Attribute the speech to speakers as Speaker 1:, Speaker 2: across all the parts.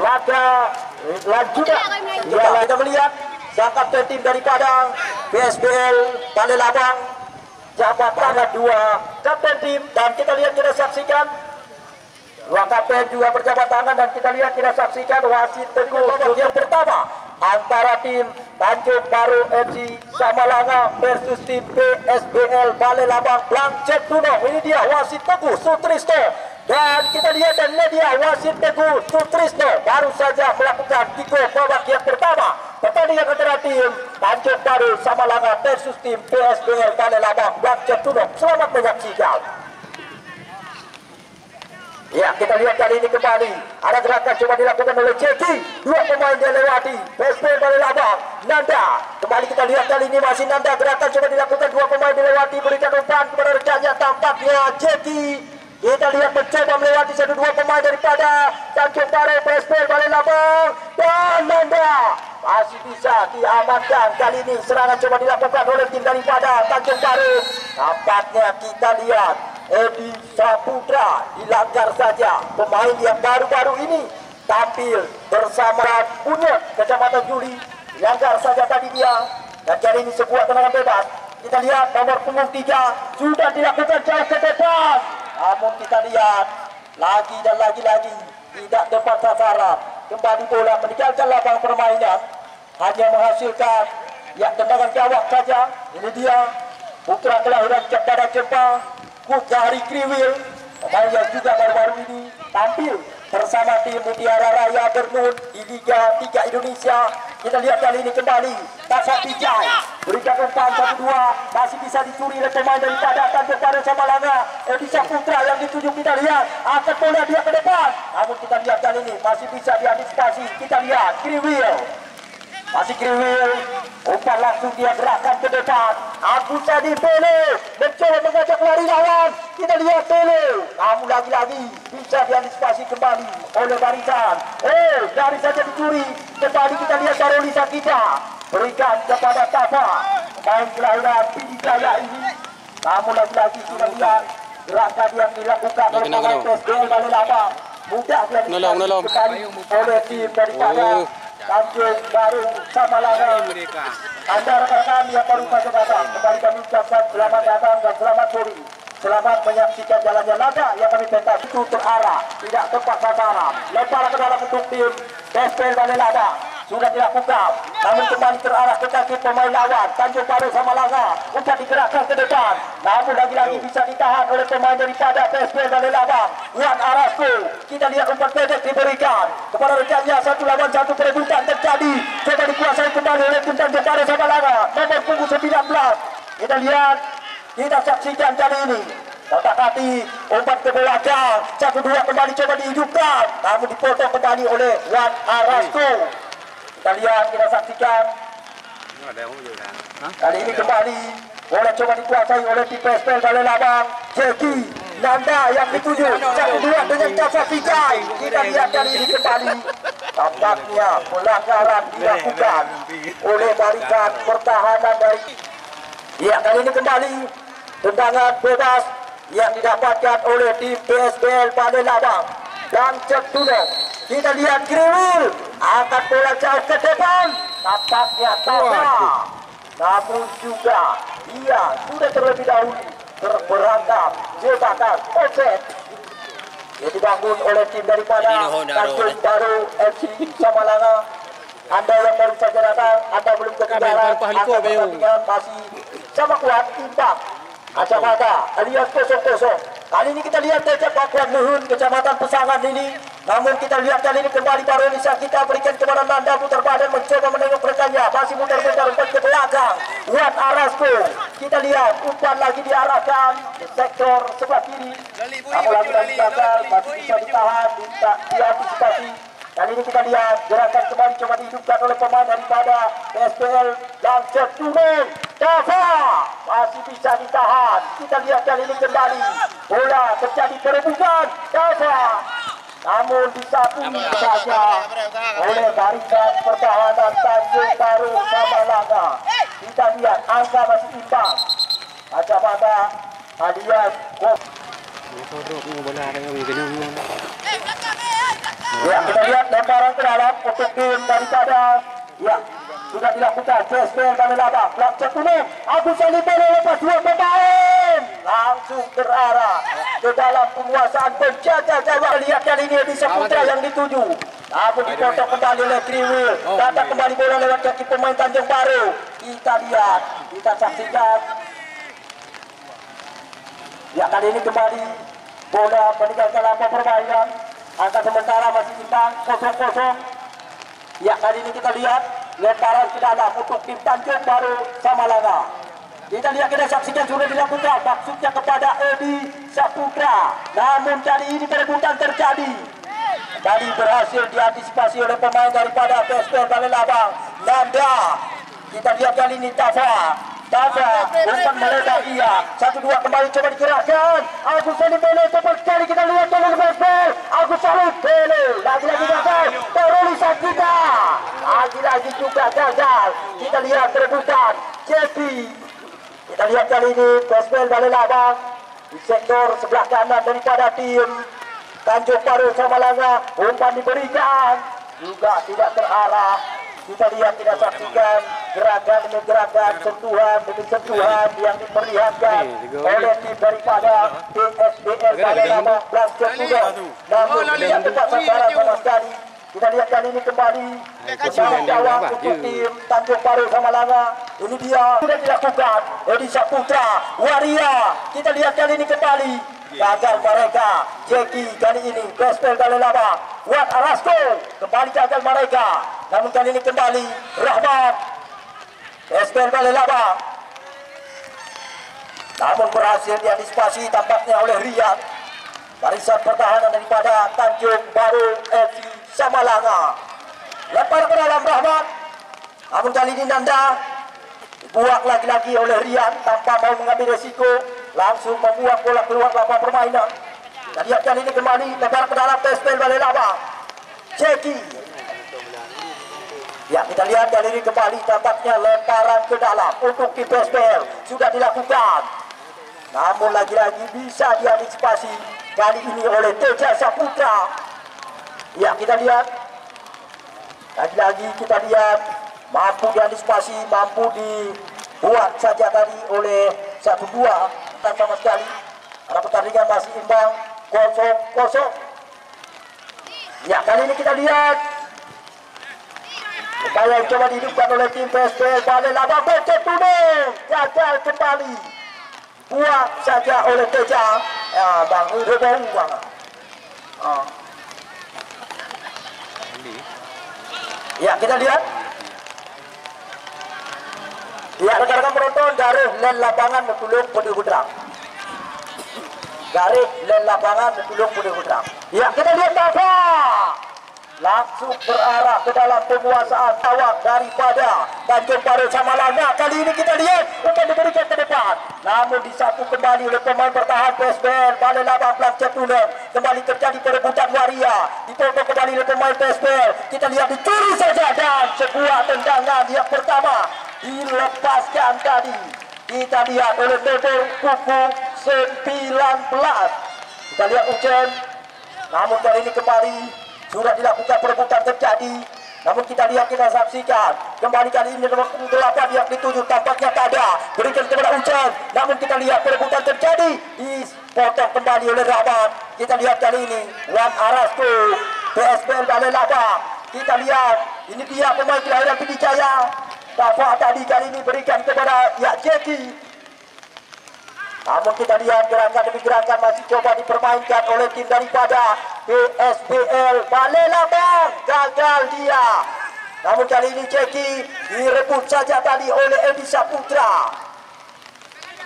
Speaker 1: laga lanjutan. Ya, kita melihat sang kapten tim daripada PSBL Balai-Labang jabat tangan 2 kapten tim, dan kita lihat, kita saksikan 2 kapten juga berjabat tangan, dan kita lihat, kita saksikan wasit teguh yang pertama antara tim Tanjung Baru FC Samalanga versus tim PSBL Balai-Labang Blancet Tunong. Ini dia wasit Teguh Sutrisno, dan kita lihat, dan ini dia wasit Teguh Sutrisno baru saja melakukan kick-off babak yang pertama pertandingan antara tim Tanjung Baru Samalanga versus tim PSBL Balai-Labang Blancet Tunong. Selamat menyaksikan. Ya, kita lihat kali ini kembali ada gerakan coba dilakukan oleh Jeki. 2 pemain dia lewati PSBL Balai-Labang. Nanda, kembali kita lihat kali ini masih Nanda, gerakan coba dilakukan 2 pemain dilewati, berikan umpan kepada rekannya, tampaknya Jeki. Kita lihat mencoba melewati 1-2 pemain daripada Tanjung Baru PSBL Balai-Labang, dan Nanda masih bisa diamankan. Kali ini serangan coba dilakukan oleh tim daripada Tanjung Baru. Nampaknya kita lihat Edi Saputra dilanggar saja, pemain yang baru-baru ini tampil bersama Punyet Kecamatan Juli, dilanggar saja tadi dia, dan kali ini sebuah tendangan bebas. Kita lihat nomor punggung 3 sudah dilakukan jauh ke depan, namun kita lihat lagi dan lagi-lagi tidak tepat sasaran. Kembali bola meninggalkan lapangan permainan, hanya menghasilkan ya tendangan gawang saja. Ini dia putra kelahiran Cempaka Jepang, Kutahari Kriwil, pemain yang juga baru-baru ini tampil bersama tim Mutiara Raya Bernun di Liga 3 Indonesia. Kita lihat kali ini kembali Tasha Pijai berikan umpan 1-2, masih bisa dicuri oleh pemain daripada Tanjung Baru Samalanga. Edi Saputra yang dituju, kita lihat akan bola dia ke depan, namun kita lihat kali ini masih bisa diantisipasi. Kita lihat Kriwil, masih Kriwil, umpan langsung dia gerakan ke depan. Agus Sadi Pele mencoba mengajak lari lawan. Kita lihat Pele, namun lagi-lagi bisa diantisipasi kembali oleh barisan. Dari saja dicuri. Kembali kita lihat Darulisa kita berikan kepada Tafa, main kelahiran Pidijaya ini. Namun lagi-lagi kita lihat gerakan yang dilakukan oleh pemain PSBL Balai-Labang mudah diantisipasi kembali oleh tim daripada Tanjung Baru Samalanga. Anda rekan-rekan yang baru saja datang, kembali kami ucapkan selamat datang dan selamat sore. Selamat menyaksikan jalannya laga yang kami pentas itu terarah, tidak tepat sasaran. Lempar ke dalam bentuk tim PSBL Balai-Labang sudah dilakukan, namun kembali terarah ke kaki pemain lawan Tanjung Baru Samalanga. Umpan digerakkan ke depan, namun lagi-lagi bisa ditahan oleh pemain daripada PSBL Balai-Labang, Wan Arasko. Kita lihat umpan pendek diberikan kepada rekannya, 1 lawan 1 perebutan terjadi, coba dikuasai kembali oleh tim Tanjung Baru Samalanga, nomor punggung 19. Kita lihat, kita saksikan kali ini kotak hati, umpan ke belakang, 1-2 kembali coba dihidupkan, namun dipotong kembali oleh Wan Arasko. Kita lihat, kita saksikan kali ini kembali bola coba dikuasai oleh tim PSBL Balai-Labang. Jeki Nanda yang dituju, 1-2 dengan Tasha Pijai. Kita lihat kali ini kembali tampaknya pelanggaran dilakukan oleh barisan pertahanan dari. Ya, kali ini kembali tendangan bebas yang didapatkan oleh tim PSBL Balai-Labang dan Tunong. Kita lihat Kriwil angkat bola jauh ke depan, tampaknya Tasha, namun juga dia sudah terlebih dahulu berangkat jebakan offset yang dibangun oleh tim daripada Tanjung Baru FC Samalanga. Anda yang baru saja datang, Anda belum ketinggalan, angka pertandingan masih sama kuat, imbang. Kacamata alias 0-0. Kali ini kita lihat Tecep Pakuan Nuhun Kecamatan Pesangan ini. Namun kita lihat kali ini kembali Barolisa kita berikan kepada Nanda, putar badan mencoba menengok rekannya, masih muter-muter umpan ke belakang. Wan Arasko, kita lihat umpan lagi diarahkan ke sektor sebelah kiri. Namun lagi gagal, masih bisa ditahan, diantisipasi. Kali ini kita lihat gerakan kembali coba dihidupkan oleh pemain daripada PSBL Blancet Tunong. Tasha masih bisa ditahan. Kita lihat kali ini kembali bola terjadi perebutan. Tasha namun disapuni saja oleh barisan pertahanan Tanjung Baru Samalanga. Kita lihat angka masih imbang. Kacamata alias Ya, kita lihat lemparan ke dalam untuk tim daripada ya sudah dilakukan PSPL kami labang pelakcak kuning Agus Salibele lepas dua pemain langsung terarah ke dalam penguasaan penjaga gawang. Lihat kali ini di Saputra yang dituju, namun dipotong kembali oleh Kriwil. Datang kembali bola lewat kaki pemain Tanjung Baru. Kita lihat, kita saksikan. Ya, kali ini kembali bola meninggalkan lampu permainan. Angka sementara masih imbang 0-0. Ya, kali ini kita lihat lemparan ke dalam untuk tim Tanjung Baru Samalanga. Kita lihat, kita saksikan sudah dilakukan maksudnya kepada Edi Saputra. Namun kali ini perebutan terjadi. Tadi berhasil diantisipasi oleh pemain daripada PSPL Balelabang, Nanda. Kita lihat kali ini Tafa umpan meledak dia. 1-2 kembali coba digerakkan. Agus Salibele cepat sekali kita lihat oleh PSPL. Agus Salibele lagi-lagi gagal. Terulisan kita lagi-lagi juga gagal. Kita lihat perebutan Jeffy. Kita lihat kali ini PSPL Balelabang di sektor sebelah kanan daripada tim Tanjung Baru Samalanga. Umpan diberikan juga tidak terarah. Kita lihat, tidak saksikan gerakan demi gerakan, sentuhan demi sentuhan yang diperlihatkan oleh tim daripada PSBL Balelabang Pelakcak Kuning. Namun tidak tepat sasaran sama sekali. Kita lihat kali ini kembali bersama gawang untuk tim Tanjung Baru Samalanga. Ini dia sudah dilakukan Edi Saputra Waria. Kita lihat kali ini kembali gagal mereka. Jeki kali ini PSPL Balelabang Wan Arasko kembali gagal mereka. Namun kali ini kembali Rahmat PSPL Balelabang, namun berhasil diantisipasi tampaknya oleh Riyad. Barisan pertahanan daripada Tanjung Baru FC Samalanga. Lempar ke dalam Rahmat, namun kali ini Nanda dibuang lagi-lagi oleh Rian tanpa mau mengambil resiko, langsung membuang bola keluar lapangan permainan. Kita lihat kali ini kembali lempar ke dalam PSPL Balelabang. Jeki. Ya, kita lihat kali ini kembali tampaknya lemparan ke dalam untuk tim PSPL sudah dilakukan. Namun lagi-lagi bisa diantisipasi kali ini oleh Teja Saputra. Ya, kita lihat lagi-lagi, kita lihat mampu diantisipasi, mampu dibuat saja tadi oleh 1-2 tanpa sama sekali. Karena pertandingan masih imbang 0-0. Ya, kali ini kita lihat upaya yang coba dihidupkan oleh tim PSPL Balelabang Pelakcak Kuning gagal kembali. Buang saja oleh Teja. Ya, Bang, udah bau Bang. Ya, kita lihat. Ya, rekan-rekan penonton, garis len lapangan mentulung Putih Putra. Garis len lapangan mentulung Putih Putra. Ya, kita lihat Tafa langsung berarah ke dalam penguasaan awak daripada Tanjung Baru Samalanga. Kali ini kita lihat umpan diberikan ke depan, namun disapu kembali oleh pemain bertahan PSPL Balelabang Pelakcak Kuning. Kembali terjadi perebutan waria, dipotong kembali oleh pemain PSPL. Kita lihat dicuri saja dan sebuah tendangan yang pertama dilepaskan tadi. Kita lihat oleh nomor punggung 19. Kita lihat Ucen, namun kali ini kembali sudah dilakukan perebutan terjadi. Namun kita lihat, kita saksikan kembali kali ini nomor 8 yang dituju tampaknya tak ada, berikan kepada Ucen. Namun kita lihat perebutan terjadi, dipotong kembali oleh Rahmat. Kita lihat kali ini Wan Arasko PSPL Balelabang. Kita lihat ini dia pemain kelahiran Pidijaya. Tafa tadi kali ini berikan kepada Jeki. Namun kita lihat gerakan demi gerakan masih coba dipermainkan oleh tim daripada PSBL Balelabang. Gagal dia. Namun kali ini Jeki direbut saja tadi oleh Edi Saputra.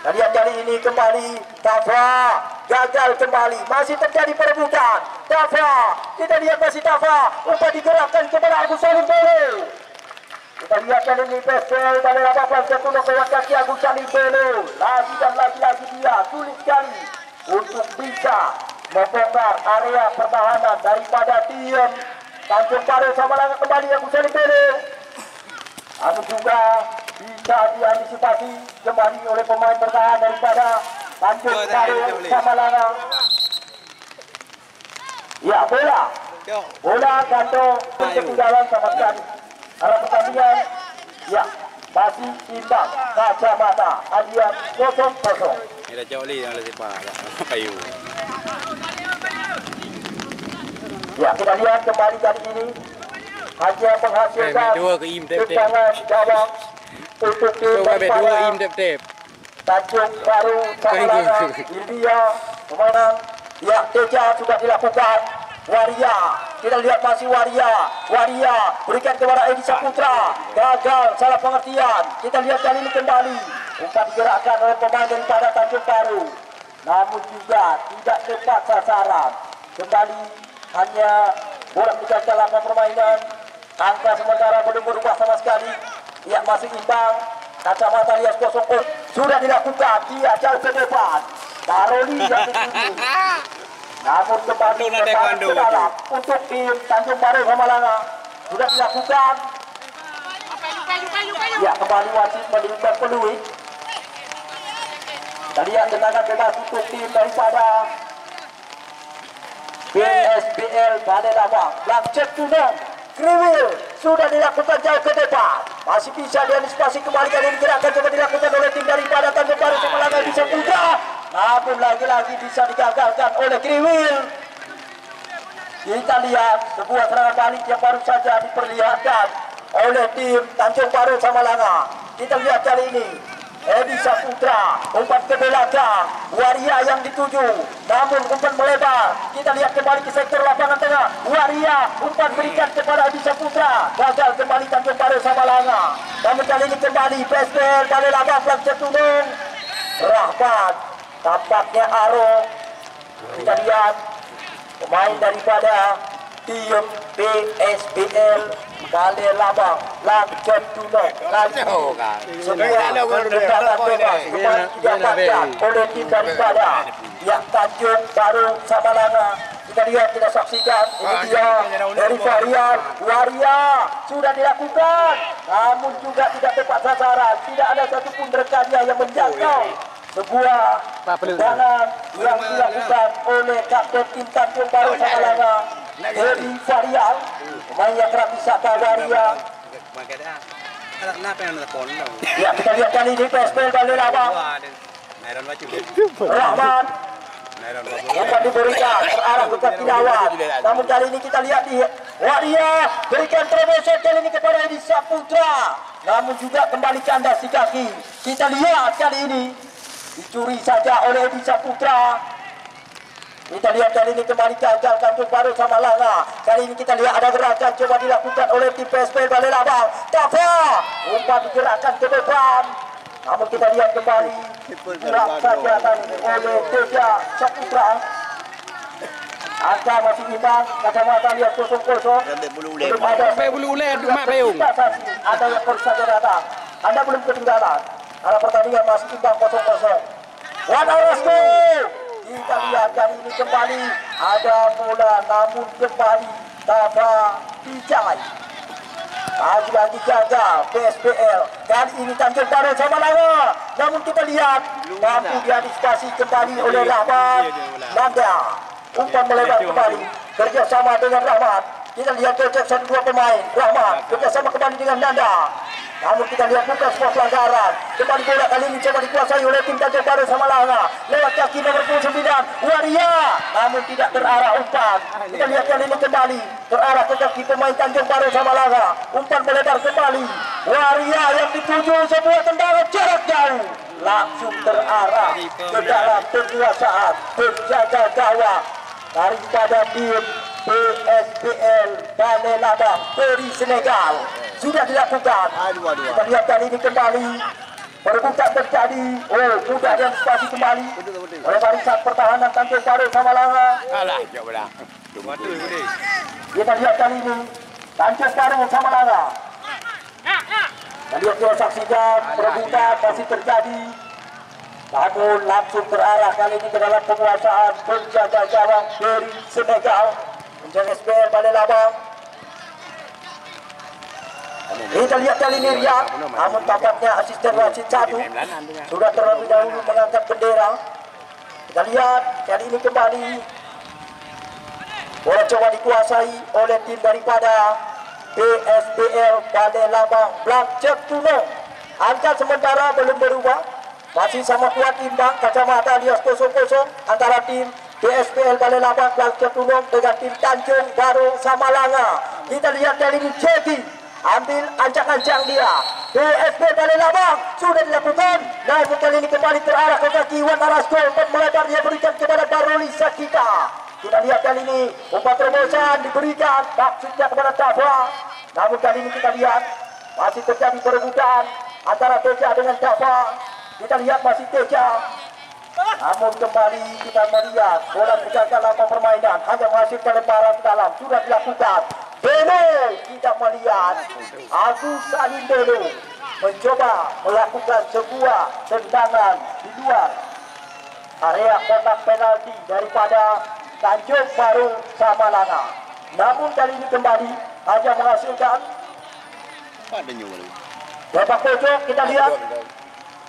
Speaker 1: Kita lihat kali ini kembali Tafa gagal kembali. Masih terjadi perebutan. Tafa, kita lihat masih Tafa. Umpan digerakkan kepada Agus Salibele. Kita lihat kali ini PSPL Balelabang Pelakcak Kuning lewat kaki Agus Salibele. Lagi dan lagi dia sulit sekali untuk bisa membongkar area pertahanan daripada tim Tanjung Baru Samalanga. Kembali Agus Salibele, namun juga bisa diantisipasi kembali oleh pemain bertahan daripada Tanjung Baru Samalanga. Ya, bola Bola gantung ketinggalan sama sekali. Arah pertandingan ya masih imbang Kacamata alias 0-0.
Speaker 2: Ada Joli yang lebih parah. Kayu.
Speaker 1: Ya kita lihat kembali kali ini hanya menghasilkan tendangan gawang untuk tim daripada Tanjung Baru Samalanga. Ildia pemenang. Ya Teja sudah dilakukan. Waria, kita lihat masih Waria berikan kepada Edi Saputra, gagal, salah pengertian. Kita lihat kali ini kembali umpan digerakkan oleh pemain daripada Tanjung Baru, namun juga tidak tepat sasaran. Kembali hanya bola digagal lakukan permainan. Angka sementara belum berubah sama sekali. Ya masih imbang. Kacamata alias 0-0 sudah dilakukan, dia jauh ke depan. Baroli yang dituju. Namun kembali ke dalam untuk tim Tanjung Baru Samalanga sudah dilakukan. Ya kembali wasit menimbang peluit. Kita lihat tendangan bebas untuk tim daripada PSBL Balai Labang. Lancet Tunong Kriwil sudah dilakukan jauh ke depan. Masih bisa diantisipasi kembali kali ini gerakan coba dilakukan oleh tim daripada Tanjung Baru Samalanga bisa mudah. Namun lagi-lagi bisa digagalkan oleh Kriwil. Kita lihat sebuah serangan balik yang baru saja diperlihatkan oleh tim Tanjung Baru Samalanga. Kita lihat kali ini Edi Saputra umpan ke belakang, Waria yang dituju, namun umpan melebar. Kita lihat kembali ke sektor lapangan tengah, Waria umpan berikan kepada Edi Saputra, gagal kembali Tanjung Baru Samalanga. Namun kali ini kembali PSBL Balai Labang Lancet Tunong Rahmat. Tampaknya Aro. Kita lihat pemain daripada tim PSBL Balai Labang Lancet Tunong sebuah tendangan bebas kembali didapatkan oleh tim daripada pihak Tanjung Baru Samalanga. Kita lihat, kita saksikan ini dia dari Varian. Waria sudah dilakukan, namun juga tidak tepat sasaran. Tidak ada satupun rekannya yang menjangkau. Sebuah tendangan yang dilakukan oleh kapten tim Tanjung Baru Samalanga, Edi Varian, pemain yang kerap disapa Waria. Ya kita lihat kali ini PSBL Balai Labang Rahman umpan diberikan terarah ke kaki lawan. Namun kali ini kita lihat di Waria berikan terobosan kali ini kepada Edi Saputra, namun juga kembali kandas di kaki. Kita lihat kali ini dicuri saja oleh Edi Saputra. Kita lihat kali ini kembali gagal Tanjung Baru Samalanga. Kali ini kita lihat ada gerakan coba dilakukan oleh tim PSBL Balai Labang. Tafa umpan digerakkan ke depan, namun kita lihat kembali gerak saja tadi oleh Teja Saputra. Angka masih imbang. Kacamata lihat 0-0. Belum ada ada yang baru saja datang. Anda belum ketinggalan. Karena pertandingan masih imbang 0-0. Wan Arasku. Kita lihat kali ini kembali ada bola, namun kembali Tafa Pijai. Lagi-lagi gagal PSBL. Kali ini Tanjung Baru Samalanga, namun kita lihat mampu diantisipasi kembali oleh Rahmat Nanda. Umpan melebar kembali kerjasama dengan Rahmat. Kita lihat kerjasama dua pemain. Rahmat kerjasama kembali dengan Nanda. Namun kita lihat bukan sebuah pelanggaran. Kembali bola kali ini coba dikuasai oleh tim Tanjung Baru Samalanga lewat kaki nomor 29 Waria, namun tidak terarah umpan. Kita lihat kali ini kembali terarah ke kaki pemain Tanjung Baru Samalanga. Umpan melebar kembali, Waria yang dituju sebuah tendangan jarak jauh langsung terarah ke dalam penguasaan penjaga gawang daripada tim PSBL Balai Labang dari Senegal. Sudah dilakukan. Kita lihat kali ini kembali perebutan terjadi. Oh, sudah diantisipasi kembali oleh barisan pertahanan Tanjung Baru Samalanga. Kita lihat kali ini Tanjung Baru Samalanga. Kita lihat, kita saksikan perebutan masih terjadi, namun langsung terarah kali ini ke dalam penguasaan penjaga gawang dari Senegal, penjaga SBL Balai Labang. Kita lihat kali ini Riak, namun tampaknya asisten wasit satu sudah terlebih dahulu mengangkat bendera. Kita lihat kali ini kembali Bola coba dikuasai oleh tim daripada PSBL Balai Labang Blak Cetuno. Angka sementara belum berubah, masih sama kuat imbang, kacamata alias 0-0 antara tim PSBL Balai Labang Blak Cetuno dengan tim Tanjung Baru Samalanga. Kita lihat dari ini Jeki ambil ancang-ancang dia. PSBL Balai Labang sudah dilakukan, namun kali ini kembali terarah ke kaki Wan Arasko, umpan melebar dia berikan kepada Daruli Sakita. Kita lihat kali ini umpan terobosan diberikan maksudnya kepada Tafa. Namun kali ini kita lihat masih terjadi perebutan antara Teja dengan Tafa. Kita lihat masih Teja. Namun kembali kita melihat bola berjalan dalam permainan hanya menghasilkan lemparan ke dalam sudah dilakukan. Belo kita melihat Agus Salim Belo mencoba melakukan sebuah tendangan di luar area kotak penalti daripada Tanjung Baru Samalanga. Namun kali ini kembali hanya menghasilkan babak pojok. Kita lihat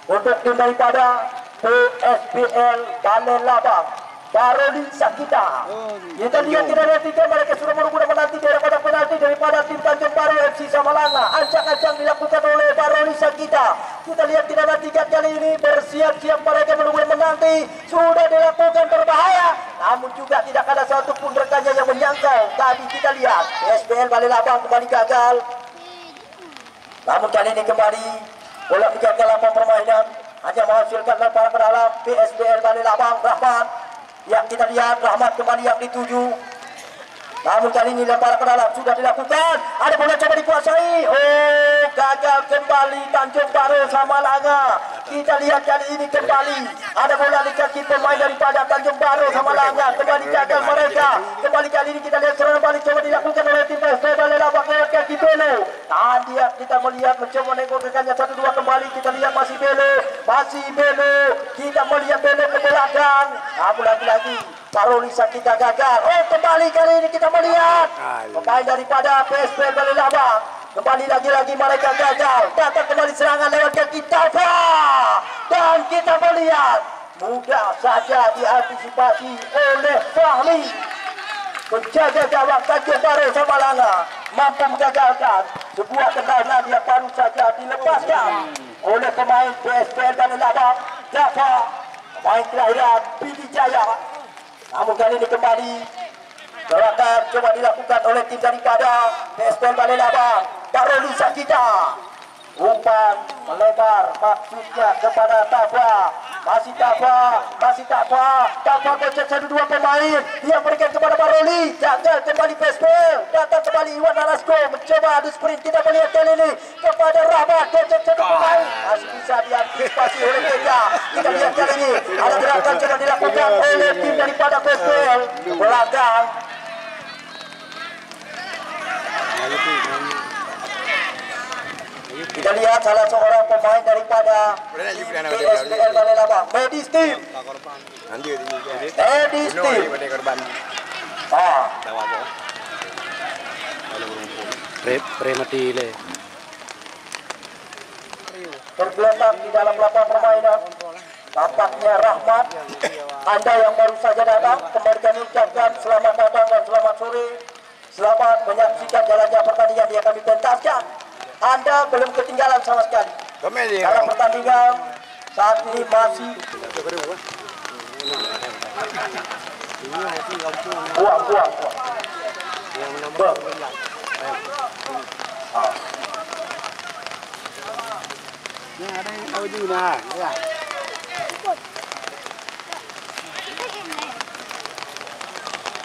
Speaker 1: untuk tim daripada PSBL Balai Labang Daruli Sakita. Kita lihat tidak ada tiga, mereka sudah berusaha menanti dari kotak penalti daripada tim Tanjung Baru FC Samalanga. Ancang-ancang dilakukan oleh Daruli Sakita. Kita lihat tidak ada tiga kali ini bersiap-siap mereka menunggu menanti. Sudah dilakukan berbahaya, namun juga tidak ada satupun rekannya yang menyangkal. Tadi kita lihat PSBL Balai Labang kembali gagal. Namun kali ini kembali bola dijaga dalam permainan hanya menghasilkan lemparan ke dalam PSBL Balai Labang. Rahmat yang kita lihat, Rahmat kembali yang dituju. Namun kali ini lemparan ke dalam sudah dilakukan. Ada bola coba dikuasai. Oh, gagal kembali Tanjung Baru Samalanga. Kita lihat kali ini kembali ada bola di kaki pemain daripada Tanjung Baru Samalanga. Kembali gagal mereka. Kembali kali ini kita lihat serangan balik coba dilakukan oleh tim PSBL Balai Labang lewat kaki Belo. Tadi kita melihat mencoba menengok rekannya 1-2 kembali. Kita lihat masih Belo. Kita melihat Belo ke belakang. Namun lagi-lagi Daruli Sakita gagal. Oh, kembali kali ini kita melihat pemain daripada PSBL Balai Labang. Kembali lagi-lagi mereka gagal. Datang kembali serangan lewat kaki Tafa. Dan kita melihat mudah saja diantisipasi oleh Fahmi. Penjaga gawang Tanjung Baru Samalanga mampu mengagalkan sebuah tendangan yang baru saja dilepaskan oleh pemain PSBL Balai Labang Tafa. Pemain kelahiran Pidijaya. Namun kali ini kembali gerakan coba dilakukan oleh tim daripada PSBL Balai Labang Daruli Sakita. Umpan melebar maksudnya kepada Tafa. Masih Tafa kocek 1-2 pemain. Dia berikan kepada Baroli. Gagal kembali PSBL. Datang kembali Iwan Arasko mencoba adu sprint. Kita melihat kali ini kepada Rahmat. Kocek 1 pemain. Masih bisa diantisipasi oleh Teja. Kita lihat kali ini ada gerakan coba dilakukan oleh tim daripada PSBL ke belakang. Kita lihat salah seorang pemain daripada PSBL Balai Labang, Medis Team. Tergeletak di dalam lapangan permainan. Tampaknya Rahmat, Anda yang baru saja datang, kembali kami ucapkan selamat datang dan selamat sore. Selamat menyaksikan jalannya pertandingan yang kami pentaskan. Anda belum ketinggalan sama sekali. Dalam pertandingan saat ini masih buang.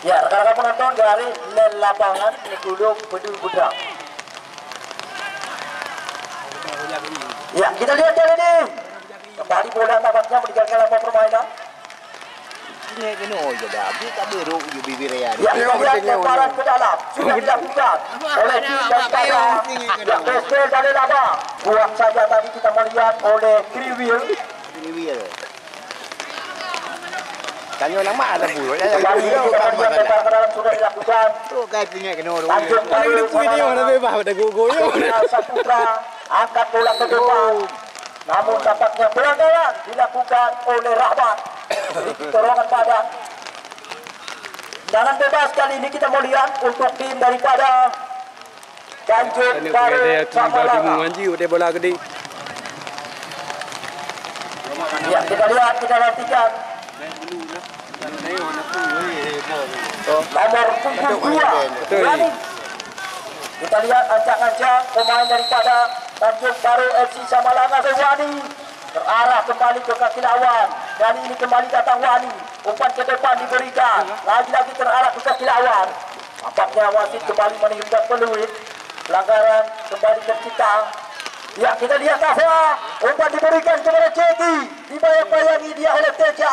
Speaker 1: Ya, rekan-rekan penonton dari lapangan Negulung Bedul Budang. Ya, kita lihat kali ini kembali bola tampaknya meninggalkan lapangan permainan.
Speaker 3: Ini kena jadi habis tak beruk di bibir ya.
Speaker 1: Ya, kita lihat lemparan ke dalam sudah dilakukan oleh tim daripada PSBL Balai Labang. Buang saja tadi kita melihat oleh Kriwil.
Speaker 3: Tanya nama ada buruk ya.
Speaker 1: Kembali kita lihat lemparan ke dalam sudah dilakukan.
Speaker 3: Tu kai punya kena orang.
Speaker 1: Tanjung Baru Samalanga Saputra angkat bola ke depan. Namun tampaknya pelanggaran dilakukan oleh Rahmat. Sedikit dorongan badan. Tangan bebas kali ini kita mau lihat untuk tim daripada Tanjung Baru Samalanga.
Speaker 2: Dia bola gede.
Speaker 1: Ya, kita lihat, kita nantikan. Nomor punggung 2 Rani. Kita lihat ancang-ancang pemain daripada Tanjung Baru FC Samalanga Wani terarah kembali ke kaki lawan. Kali ini kembali datang Wani, umpan ke depan diberikan, lagi-lagi terarah ke kaki lawan. Nampaknya wasit kembali menunjukkan peluit, pelanggaran kembali tercipta. Ya, kita lihat Tafa, umpan diberikan kepada Ceki, dibayang-bayangi dia oleh Teja.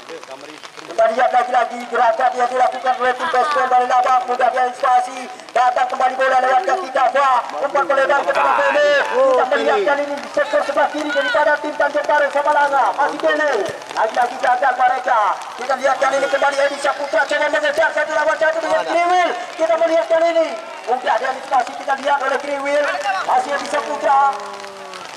Speaker 1: Kita lihat lagi-lagi gerakan yang dilakukan oleh tim Pespel dari Labang, mudah diantisipasi, datang kembali bola lewat kaki Tafa, umpan melebar ke dalam Bele. Kita melihat kali ini di sektor sebelah kiri daripada tim Tanjung Baru Samalanga, masih Bele. Lagi-lagi gagal mereka. Kita lihat kali ini kembali Edi Saputra coba mengejar 1 lawan 1 dengan Kriwil. Kita melihat kali ini mudah diantisipasi, kita lihat oleh Kriwil, masih Edi Saputra.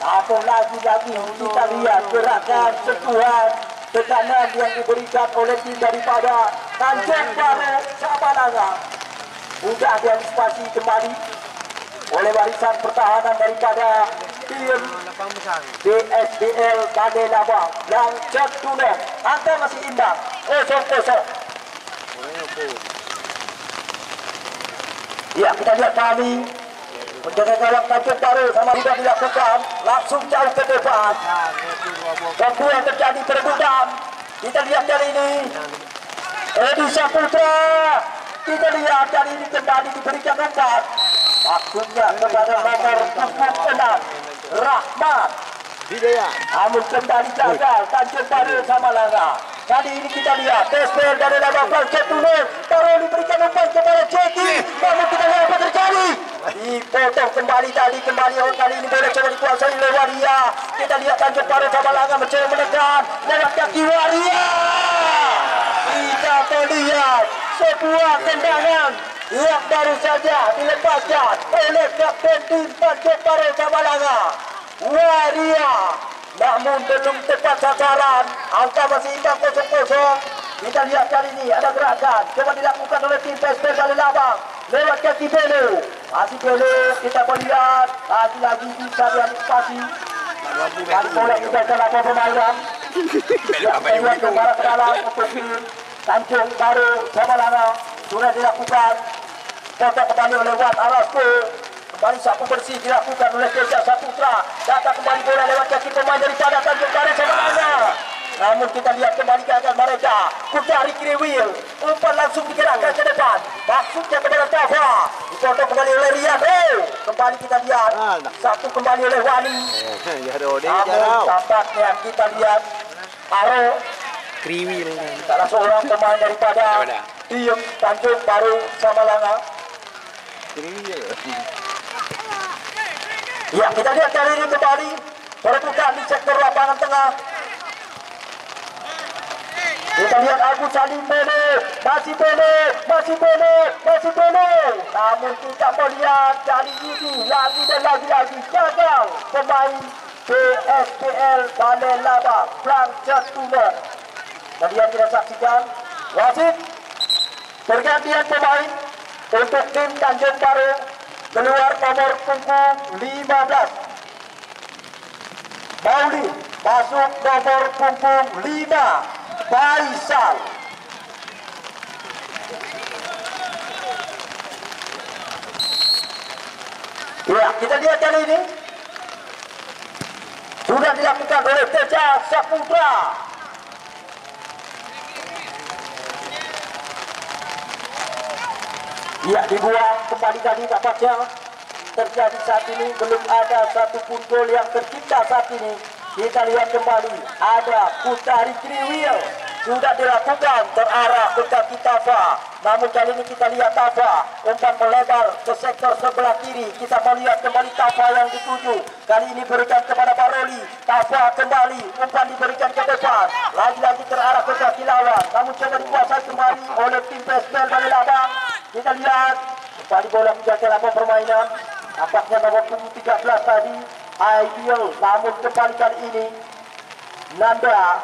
Speaker 1: Namun lagi-lagi kita lihat gerakan sentuhan tekanan yang diberikan oleh tim daripada Tanjung Baru Samalanga. Mudah diantisipasi kembali oleh barisan pertahanan daripada tim DSBL Bade Labang yang cenderung angka masih imbang 0-0. Ya, kita lihat kami menjaga gawang Tanjung Baru sama tidak dilakukan, langsung jauh ke depan. Kemudian terjadi perebutan. Kita lihat kali ini Edi Saputra. Kita lihat kali ini kembali diberikan umpan. Maksudnya kepada nomor 6 Rahmat. Namun kembali gagal Tanjung Baru Samalanga. Kali ini kita lihat Pespel dari Labang Bangkit Tunur baru diberikan umpan kepada Ceki. Namun kita lihat apa terjadi. Dipotong kembali tadi, kembali kali ini boleh coba dikuasai oleh Waria. Kita lihat Tanjung Baru Samalanga mencoba menekan lewat kaki Waria. Kita melihat sebuah tendangan yang baru saja dilepaskan oleh kapten tim Tanjung Baru Samalanga, Waria. Namun belum tepat sasaran, angka masih imbang 0-0. Kita lihat kali ini ada gerakan coba dilakukan oleh tim Pespel dari Labang lewat kaki Belu. Masih Belu, kita melihat lagi-lagi bisa diantisipasi. Kali bola juga dalam permainan. Ya, kita ke barat ke dalam untuk tim Tanjung Baru Samalanga sudah dilakukan. Potong kembali oleh Wat Alasko. Kembali sapu bersih dilakukan oleh Teja Saputra. Datang kembali bola lewat kaki pemain daripada Tanjung Baru Samalanga. Namun kita lihat kembali gagal mereka. Kutari Kriwil, umpan langsung digerakkan ke depan. Maksudnya kepada Tafa. Dipotong kembali oleh Rian. Kembali kita lihat satu kembali oleh Wani. Namun tampaknya kita lihat Aro
Speaker 2: Kriwil
Speaker 1: salah seorang pemain daripada tim Tanjung Baru Samalanga. Ya, kita lihat kali ini kembali perebutan di sektor lapangan tengah. Kita lihat Agus Salim Bele, masih Bele. Namun kita melihat kali ini lagi dan lagi gagal pemain PSPL Bale Labang Bangkit Tunur. Tadi yang kita saksikan wasit pergantian pemain untuk tim Tanjung Baru, keluar nomor punggung 15 Mauli, masuk nomor punggung 5 Faisal. Ya, kita lihat kali ini sudah dilakukan oleh Teja Saputra. Ya, dibuang kembali tadi tampaknya terjadi saat ini. Belum ada satupun gol yang tercipta saat ini. Kita lihat kembali ada Kutari Kriwil sudah dilakukan terarah ke kaki Tafa. Namun kali ini kita lihat Tafa umpan melebar ke sektor sebelah kiri. Kita melihat kembali Tafa yang dituju. Kali ini berikan kepada Baroli. Tafa kembali, umpan diberikan ke depan. Lagi-lagi terarah ke kaki lawan. Namun coba dikuasai kembali oleh tim Pespel dari Labang. Kita lihat kembali bola menjaga lama permainan. Nampaknya nomor 13 tadi Ideal, namun kembali kali ini Nanda.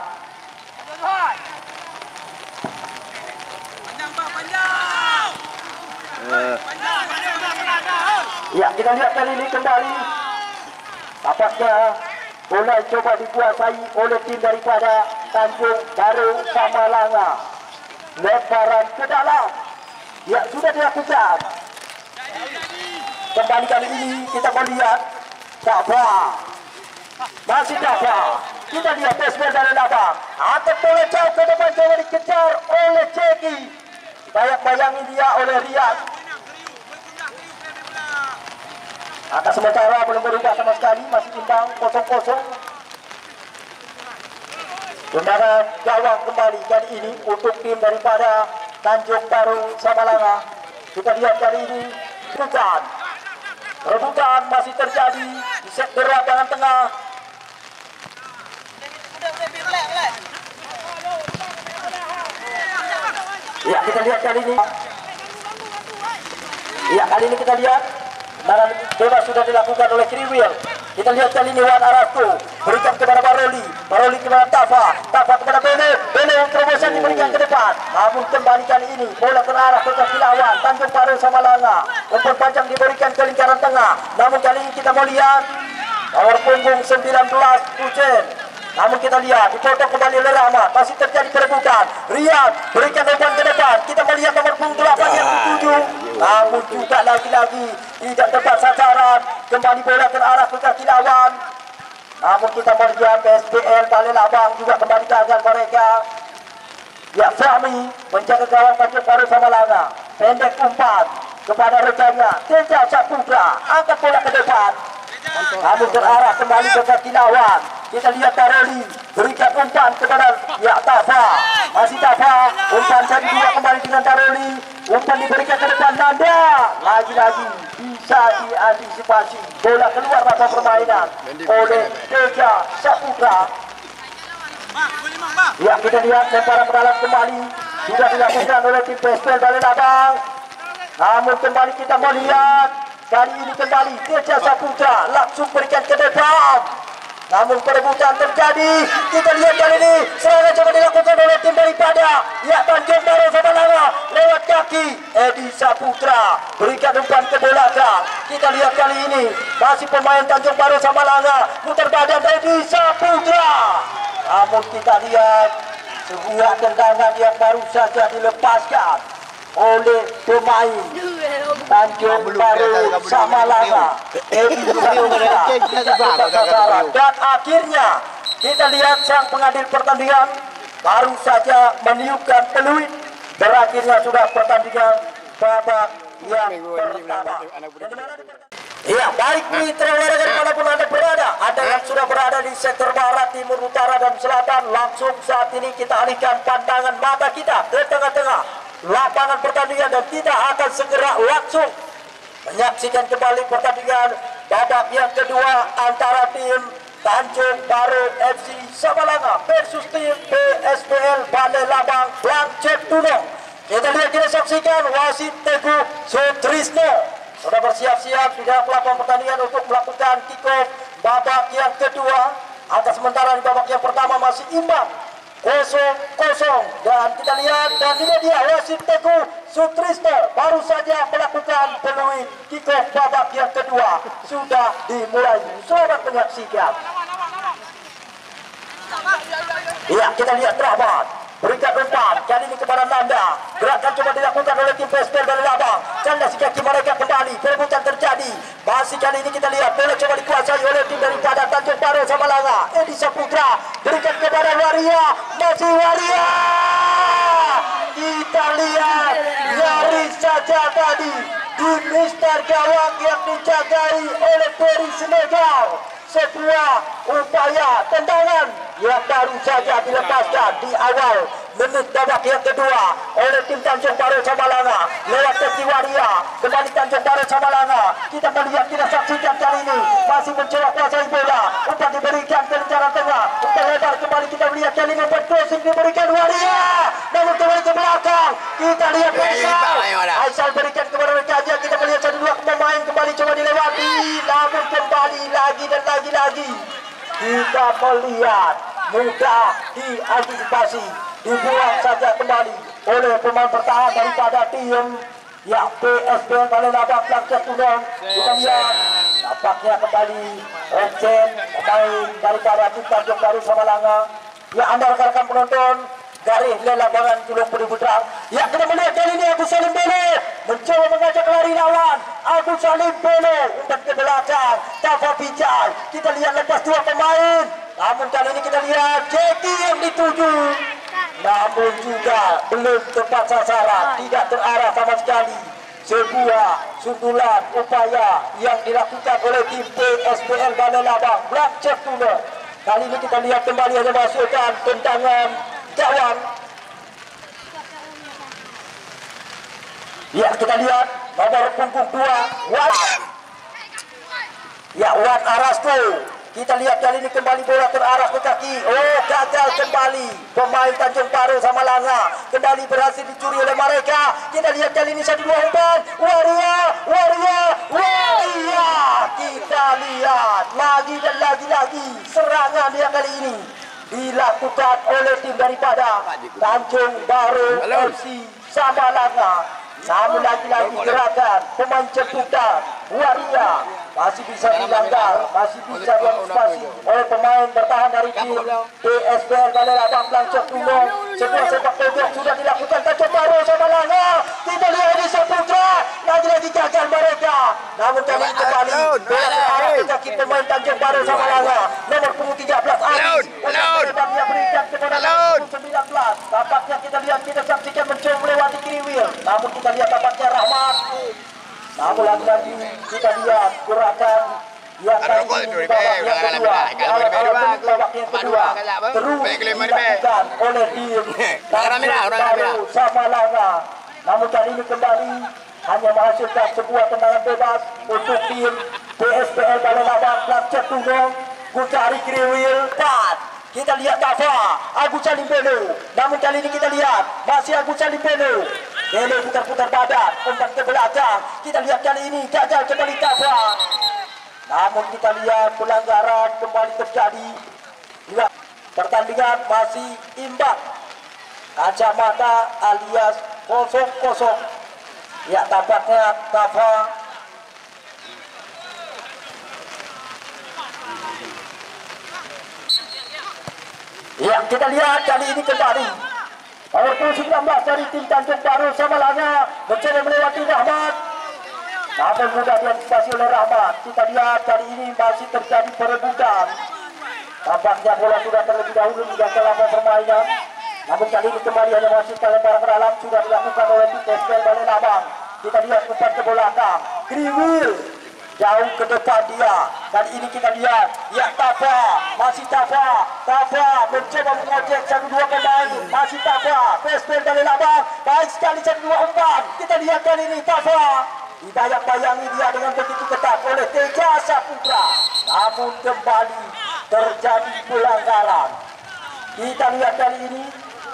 Speaker 1: Ya, kita lihat kali ini kembali. Tampaknya bola coba dikuasai oleh tim daripada Tanjung Baru Samalanga. Lemparan ke dalam. Ya, sudah dilakukan. Kembali kali ini kita melihat Dafa. Masih Dafa. Kita lihat baseball dari Dafa. Atau bola jauh ke depan coba dikejar oleh Ceki. Bayang-bayangin dia oleh Rian. Angka sementara belum berubah sama sekali, masih imbang 0-0. Tendangan gawang kembali kali ini untuk tim daripada Tanjung Baru Samalanga. Kita lihat kali ini rebutan masih terjadi di sektor lapangan tengah. Ya, kita lihat kali ini. Ya, kali ini kita lihat tendangan bebas sudah dilakukan oleh Kriwil. Kita lihat kali ini Wan Arastu berikan kepada Baroli kepada Tafa kepada Bene terobosan diberikan ke depan. Namun kembali kali ini bola terarah ke kaki lawan Tanjung Baru Samalanga. Umpan panjang diberikan ke lingkaran tengah. Namun kali ini kita melihat nomor punggung 19 Ucen. Namun kita lihat dipotong kembali oleh Rahmat. Masih terjadi perebutan. Rian berikan umpan ke depan. Kita melihat nomor punggung 8 yang ketujuh. Namun juga lagi-lagi tidak tepat sasaran. Kembali bola terarah ke kaki lawan. Namun kita melihat PSPL Balai Labang juga kembali gagal mereka. Ya, Fahmi menjaga gawang Tanjung Baru Samalanga. Pendek umpan kepada rekannya Teja Saputra. Angkat bola ke depan. Namun terarah kembali ke kaki lawan. Kita lihat Taroli berikan umpan kepada Tafa. Masih Tafa. Umpan jadi dua kembali dengan Taroli. Umpan diberikan ke depan Nanda. Lagi-lagi bisa diantisipasi. Bola keluar masa permainan oleh Teja Saputra. Ya, kita lihat lemparan ke dalam kembali sudah dilakukan oleh tim PSPL Balai Labang. Namun kembali kita melihat kali ini kembali Teja Saputra langsung berikan ke depan. Namun perebutan terjadi. Kita lihat kali ini serangan coba dilakukan oleh tim daripada Tanjung Baru Samalanga lewat kaki Edi Saputra berikan umpan ke belakang. Kita lihat kali ini masih pemain Tanjung Baru Samalanga mutar badan Edi Saputra. Namun kita lihat sebuah tendangan yang baru saja dilepaskan oleh pemain Tanjung Baru Samalanga. Dan akhirnya kita lihat sang pengadil pertandingan baru saja meniupkan peluit. Berakhirnya sudah pertandingan babak yang pertama. Ya, baik mitra olahraga dimanapun Anda berada. Anda yang sudah berada di sektor barat, timur, utara, dan selatan, langsung saat ini kita alihkan pandangan mata kita ke tengah-tengah lapangan pertandingan dan kita akan segera langsung menyaksikan kembali pertandingan babak yang kedua antara tim Tanjung Baru FC Samalanga versus tim PSPL Balai Labang Blancet Tunong. Kita lihat, kita saksikan wasit Teguh Sutrisno sudah bersiap-siap di dalam lapangan pertandingan untuk melakukan kick-off babak yang kedua. Angka sementara di babak yang pertama masih imbang 0-0 dan kita lihat dan ini dia wasit Teguh Sutrisno baru saja melakukan peluit kick-off babak yang kedua sudah dimulai. Selamat menyaksikan. Ya, kita lihat Rahmat berikan umpan kali ini kepada Nanda. Gerakan coba dilakukan oleh tim PSPL Balai Labang. Kandas kaki mereka kembali. Perebutan terjadi. Masih kali ini kita lihat bola coba dikuasai oleh tim daripada Tanjung Baru Samalanga. Edi Saputra berikan kepada Waria. Masih Waria. Kita lihat nyaris saja tadi di Mister gawang yang dijagai oleh Peri Senegal. Sebuah upaya tendangan yang baru saja dilepaskan di awal menit babak yang kedua oleh tim Tanjung Baru Samalanga lewat kaki Waria. Kembali Tanjung Baru Samalanga. Kita melihat, kita saksikan kali ini masih mencoba kuasai bola. Umpan diberikan ke lingkaran tengah. Umpan lebar kembali kita melihat kali ini umpan crossing diberikan Waria. Namun kembali ke belakang. Kita lihat Aisal berikan kepada Rekaja. Kita melihat satu dua pemain kembali coba dilewati. Namun kembali lagi dan lagi-lagi kita melihat mudah diantisipasi, dibuang saja kembali oleh pemain bertahan daripada tim Ya, PSBL Balai Labang Pelangcet Tunong. Kita lihat tampaknya kembali Ocen pemain daripada tim Tanjung Baru Samalanga. Ya, anda rekan-rekan penonton garis lapangan Tulung Budi Putra. Ya, kita melihat kali ini Agus Salim Belo mencoba mengajak lari lawan. Agus Salim Belo umpan ke belakang. Tafa Pijar. Kita lihat lepas dua pemain. Namun kali ini kita lihat Jeki yang dituju. Namun juga belum tepat sasaran, tidak terarah sama sekali. Sebuah sundulan upaya yang dilakukan oleh tim PSBL Balai Labang Pelangcet Tunong. Kali ini kita lihat kembali ada masukkan tendangan gawang. Ya, kita lihat nomor punggung 2 Wan. Ya, Wan Arasto. Kita lihat kali ini kembali bola terarah ke kaki. Oh, gagal kembali pemain Tanjung Baru Samalanga. Kembali berhasil dicuri oleh mereka. Kita lihat kali ini 1-2 umpan. Waria. Kita lihat lagi dan lagi serangan dia kali ini dilakukan oleh tim daripada Tanjung Baru FC Samalanga. Namun lagi-lagi gerakan pemain jemputan Waria masih bisa dilanggar, masih bisa diantisipasi oleh pemain bertahan dari tim PSBL Balai Labang Pelangcet Tunong. Sebuah sepak pojok sudah dilakukan Tanjung Baru Samalanga. Kita lihat di Saputra, lagi-lagi gagal mereka. Namun kali ini kembali bola terarah ke kaki pemain Tanjung Baru Samalanga. Nomor punggung 13 Aris. Dia berikan kepada nomor 19. Tampaknya kita lihat, kita saksikan mencoba melewati Kriwil. Namun kita lihat tampaknya Rahmat. Namun lagi-lagi kita lihat gerakan yang kali ini babak yang kedua. Babak yang kedua terus dilakukan oleh tim Tanjung Baru Samalanga. Namun kali ini kembali hanya menghasilkan sebuah tendangan bebas untuk tim PSBL Balai Labang Pelangcet Tunong. Kucari Kriwil 4. Kita lihat Tafa Agus Salim Belo. Namun kali ini kita lihat masih Agus Salim Belo. Belo putar-putar badan, umpan ke belakang. Kita lihat kali ini gagal kembali Tafa. Namun kita lihat pelanggaran kembali terjadi. Lihat, pertandingan masih imbang. Kacamata alias kosong-kosong. Ya, tampaknya Tafa ya, kita lihat kali ini kembali nomor 19 dari tim Tanjung Baru Samalanga mencoba melewati Rahmat. Namun mudah diantisipasi oleh Rahmat. Kita lihat kali ini masih terjadi perebutan. Tampaknya bola sudah terlebih dahulu hingga ke lapangan permainan. Namun kali ini kembali hanya masih lemparan ke dalam sudah dilakukan oleh tim PSBL Balai Labang. Kita lihat umpan ke belakang. Kriwil jauh ke depan dia. Kali ini kita lihat, ya Tafa, masih Tafa mencoba mengojek 1-2 pemain, masih Tafa, PSBL Balai Labang, baik sekali 1-2 umpan. Kita lihat kali ini Tafa dibayang-bayangi dia dengan begitu ketat oleh Teja Saputra. Namun kembali terjadi pelanggaran. Kita lihat kali ini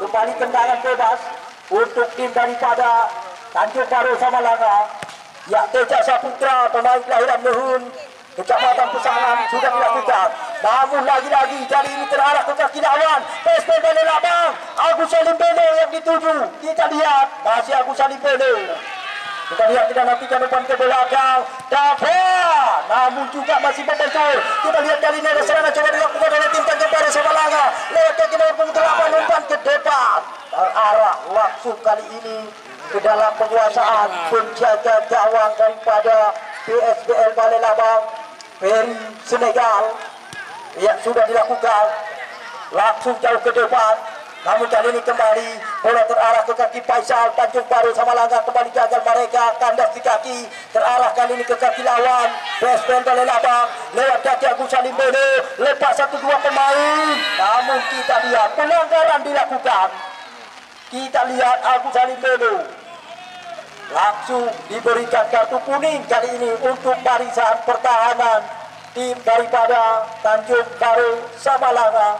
Speaker 1: kembali tendangan bebas untuk tim daripada Tanjung Baru Samalanga. Ya, Teja Saputra, pemain kelahiran Mehun, Kecamatan Pesangan sudah dilakukan. Namun lagi-lagi kali ini terarah ke kaki lawan. PSBL Balai Labang, Agus Salim Belo yang dituju. Kita lihat masih Agus Salim Belo. Kita lihat, kita nantikan umpan ke belakang. Dapat, namun juga masih membentur. Kita lihat kali ini ada serangan coba dilakukan oleh tim Tanjung Baru Samalanga. Lewat kaki nomor punggung 8, umpan ke depan. Terarah langsung kali ini ke dalam penguasaan penjaga gawang daripada PSBL Balai Labang, Ferry Senegal. Ya, sudah dilakukan langsung jauh ke depan. Namun kali ini kembali bola terarah ke kaki Faisal. Tanjung Baru Samalanga kembali gagal mereka, kandas di kaki. Terarah kali ini ke kaki lawan PSBL Balai Labang. Lewat kaki Agus Salim Belo, lepas 1-2 pemain. Namun kita lihat pelanggaran dilakukan. Kita lihat Agus Salim Belo langsung diberikan kartu kuning kali ini untuk barisan pertahanan tim daripada Tanjung Baru Samalanga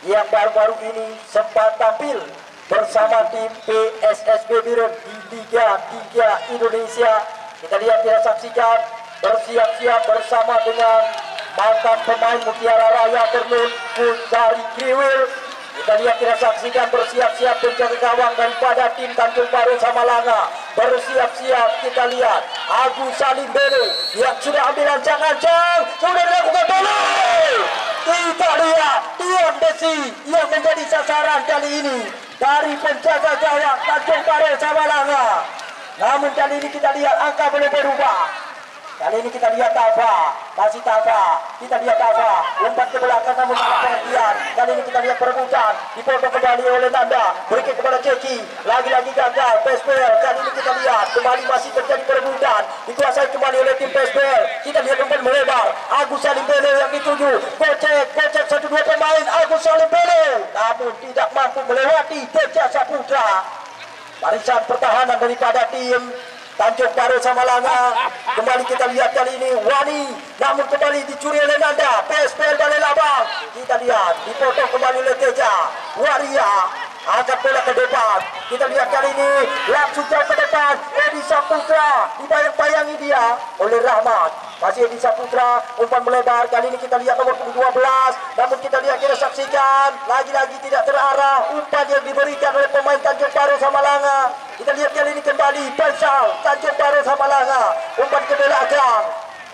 Speaker 1: yang baru-baru ini sempat tampil bersama tim PSSB Biren di Liga 3 Indonesia. Kita lihat, kita saksikan bersiap-siap bersama dengan mantan pemain Mutiara Raya Ternun Kucari Kriwil. Kita lihat, kita saksikan bersiap-siap penjaga gawang daripada tim Tanjung Baru Samalanga. Bersiap-siap kita lihat Agus Salim Bele yang sudah ambil ancang-ancang, sudah dilakukan bola. Kita lihat Dion Desi yang menjadi sasaran kali ini dari penjaga gawang Tanjung Baru Samalanga. Namun kali ini kita lihat angka boleh berubah. Kali ini kita lihat Tafa, masih Tafa. Kita lihat Tafa, umpan ke belakang namun tidak pengertian. Kali ini kita lihat perebutan, dipotong kembali oleh Nanda, berikan kepada Ceki, lagi-lagi gagal. Pesbel, kali ini kita lihat kembali masih terjadi perebutan, dikuasai kembali oleh tim Pesbel. Kita lihat umpan melebar, Agus Salim Bele yang dituju, gocek 1-2 pemain Agus Salim Bele, namun tidak mampu melewati Teja Saputra. Barisan pertahanan daripada tim Tanjung Baru Samalanga. Kembali kita lihat kali ini Wani, namun kembali dicuri oleh Nanda. PSPL Balai Labang, kita lihat dipotong kembali oleh Teja. Waria angkat bola ke depan. Kita lihat kali ini langsung jauh ke depan. Edi Saputra dibayang-bayangi dia oleh Rahmat. Masih Edi Saputra, umpan melebar. Kali ini kita lihat nomor 12. Namun kita lihat, kita saksikan lagi-lagi tidak terarah umpan yang diberikan oleh pemain Tanjung Baru Samalanga. Kita lihat kali ini kembali Faisal Tanjung Baru Samalanga, umpan ke belakang.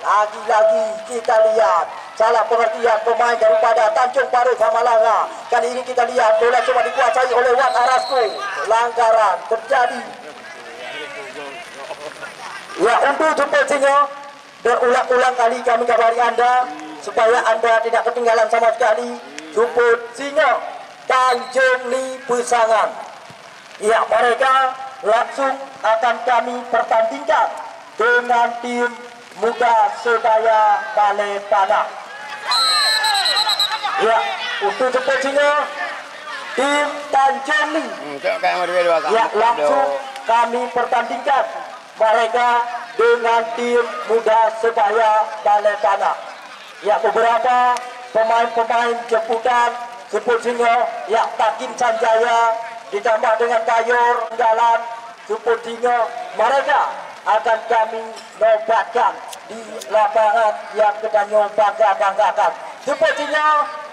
Speaker 1: Lagi-lagi kita lihat salah pengertian pemain daripada Tanjung Baru Samalanga. Kali ini kita lihat bola cuma dikuasai oleh Wan Arasku. Pelanggaran terjadi. Ya, untuk Jempol Singo, berulang-ulang kali kami kabari Anda supaya Anda tidak ketinggalan sama sekali. Jempol Singo, Tanjung Li Pesangan. Ya, mereka langsung akan kami pertandingkan dengan tim Muda Sebaya Balai Tanah. Ya, untuk Jempol Singo, tim Tanjung Li. Ya, langsung kami pertandingkan mereka dengan tim Muda Sebaya Balai Tanah. Ya, beberapa pemain-pemain jemputan Jempol Singo, ya, Takin Sanjaya ditambah dengan Kayor Jalan Jempol Singo, mereka akan kami nobatkan di lapangan yang kita bangga-banggakan. Jempol Singo,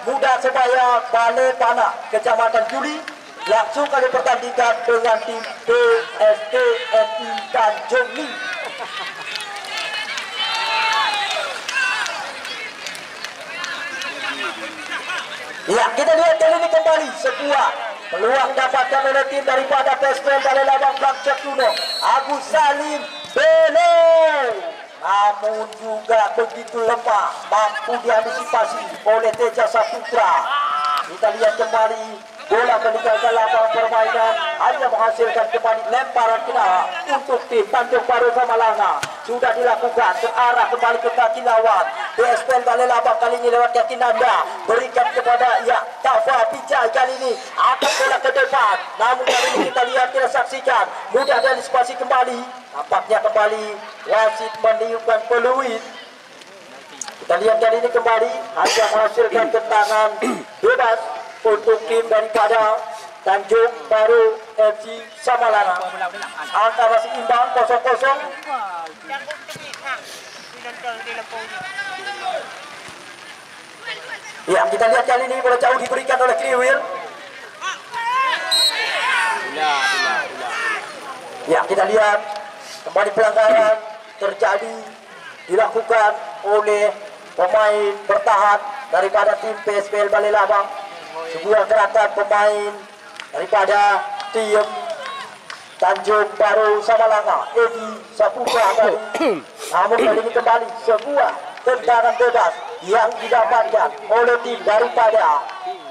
Speaker 1: Muda Sebaya Balai Tanah, Kecamatan Juli, langsung kali pertandingan dengan tim PSTNI Tanjung Li. Ya, kita lihat kali ini kembali sebuah peluang dapatkan oleh tim daripada PSPL Balai Labang Bangsa Kuno, Agus Salim Bele. Namun juga begitu lemah, mampu diantisipasi oleh Teja Saputra. Kita lihat kembali bola meninggalkan lapangan permainan, hanya menghasilkan kembali lemparan kena untuk tim Tanjung Baru Samalanga. Sudah dilakukan ke arah kembali ke kaki lawan. PSPL Balai Labang kali ini lewat kaki Nanda, berikan kepada Tafa Pijai. Kali ini angkat bola ke depan, namun kali ini kita lihat, kita saksikan mudah diantisipasi kembali. Nampaknya kembali wasit meniupkan peluit. Kita lihat kali ini kembali hanya menghasilkan tendangan bebas untuk tim daripada Tanjung Baru FC Samalanga. Angka masih imbang 0-0. Ya, kita lihat kali ini bola jauh diberikan oleh Kriwil. Ya, kita lihat kembali pelanggaran terjadi dilakukan oleh pemain bertahan daripada tim PSPL Balai Labang. Sebuah gerakan pemain daripada tim Tanjung Baru Samalanga, Edi Saputra tadi. Namun kali ini kembali sebuah tendangan bebas yang didapatkan oleh tim daripada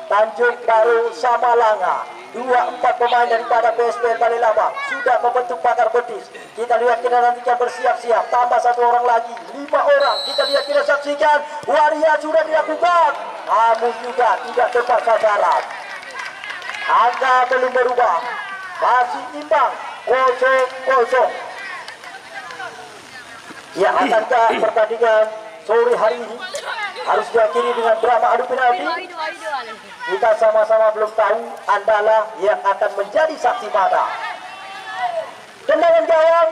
Speaker 1: Tanjung Baru Samalanga. 2-4 pemain daripada PSPL Balai Labang sudah membentuk pagar betis. Kita lihat, kita nantikan bersiap-siap, tambah 1 orang lagi, 5 orang. Kita lihat, kita saksikan waria sudah dilakukan, namun juga tidak tepat sasaran. Angka belum berubah, masih imbang 0-0. Ya, akankah pertandingan sore hari ini harus diakhiri dengan drama adu penalti? Kita sama-sama belum tahu. Andalah yang akan menjadi saksi mata. Tendangan gawang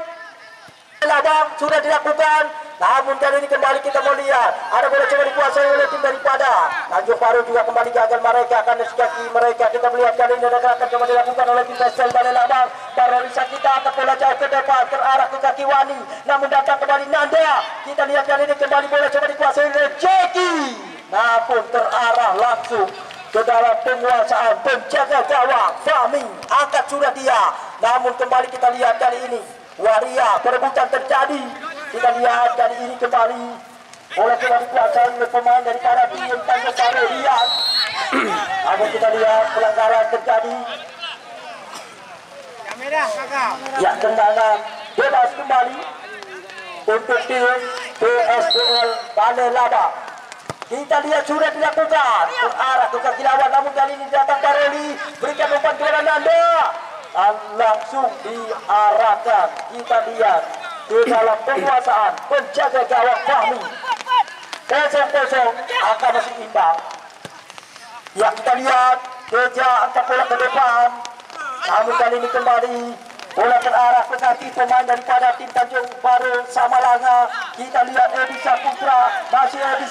Speaker 1: Labang sudah dilakukan. Namun kali ini kembali kita melihat ada bola coba dikuasai oleh tim daripada Tanjung Baru juga kembali gagal mereka akan kaki mereka. Kita melihat kali ini ada gerakan coba dilakukan oleh tim PSPL Balai Labang. Barolisa kita angkat bola jauh ke depan terarah ke kaki Wani. Namun datang kembali Nanda. Kita lihat kali ini kembali bola coba dikuasai oleh Jeki. Namun terarah langsung ke dalam penguasaan penjaga gawang Fahmi angkat sudah dia. Namun kembali kita lihat kali ini waria perebutan terjadi. Kita lihat kali ini kembali bola coba dikuasai oleh pemain daripada tim Tanjung Baru Rian. Namun kita lihat pelanggaran terjadi. Ya, tendangan bebas kembali untuk tim PSPL Balai Labang. Kita lihat sudah dilakukan terarah ke kaki lawan, namun kali ini datang Baroli berikan umpan kepada Nanda dan langsung diarahkan. Kita lihat di dalam penguasaan penjaga gawang Fahmi 0-0 akan masih imbang. Ya, kita lihat Geja angkat bola ke depan, namun kali ini kembali bola terarah ke kaki pemain daripada tim Tanjung Baru Samalanga. Kita lihat Edi Saputra, masih Edi